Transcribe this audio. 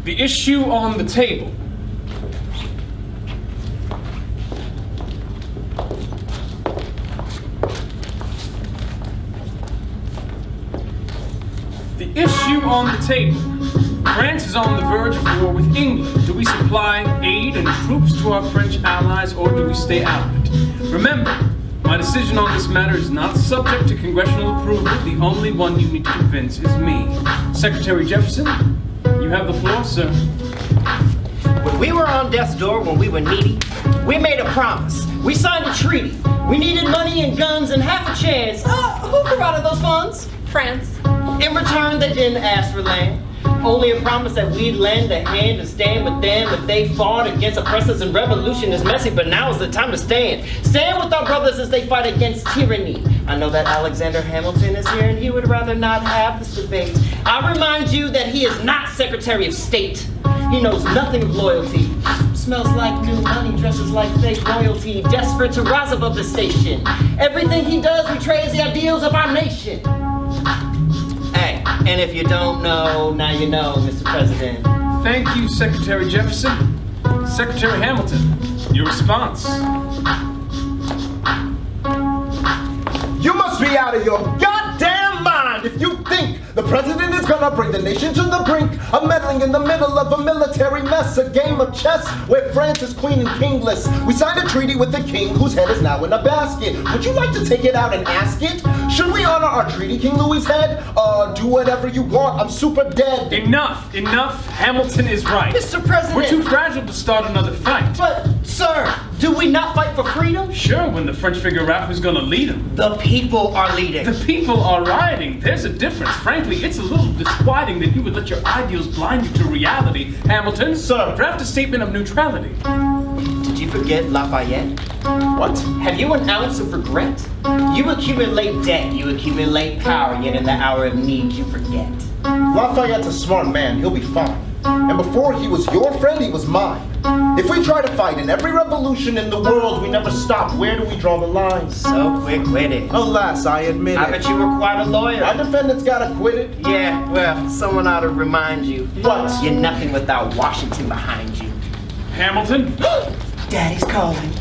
The issue on the table. The issue on the table. France is on the verge of war with England. Do we supply aid and troops to our French allies, or do we stay out of it? Remember, my decision on this matter is not subject to congressional approval. The only one you need to convince is me. Secretary Jefferson, you have the floor, sir. When we were on death's door, when we were needy, we made a promise. We signed a treaty. We needed money and guns and half a chance. Who provided those funds? France. In return, they didn't ask for land. Only a promise that we'd lend a hand and stand with them if they fought against oppressors and revolution is messy, but now is the time to stand. Stand with our brothers as they fight against tyranny. I know that Alexander Hamilton is here and he would rather not have this debate. I remind you that he is not Secretary of State. He knows nothing of loyalty. Smells like new money, dresses like fake royalty, desperate to rise above the station. Everything he does betrays the ideals of our nation. Hey, and if you don't know, now you know, Mr. President. Thank you, Secretary Jefferson. Secretary Hamilton, your response. You must be out of your goddamn mind if you think the president is gonna bring the nation to the brink of meddling in the middle of a military mess, a game of chess where France is queen and kingless. We signed a treaty with the king whose head is now in a basket. Would you like to take it out and ask it? Should we honor our treaty, King Louis's head? Do whatever you want, I'm super dead. Enough, enough. Hamilton is right. Mr. President! We're too fragile to start another fight. But, sir, do we not fight for freedom? Sure, when the French figure out who's gonna lead them. The people are leading. The people are rioting. There's a difference. Frankly, it's a little disquieting that you would let your ideals blind you to reality. Hamilton, Sir. Draft a statement of neutrality. Did you forget Lafayette? What? Have you an ounce of regret? You accumulate debt, you accumulate power, yet in the hour of need you forget. Lafayette's a smart man, he'll be fine. And before he was your friend, he was mine. If we try to fight in every revolution in the world, we never stop. Where do we draw the line? So quick-witted. Alas, I admit I it. bet you were quite a lawyer. My defendant's got acquitted. Yeah, well, someone ought to remind you. What? You're nothing without Washington behind you. Hamilton? Daddy's calling.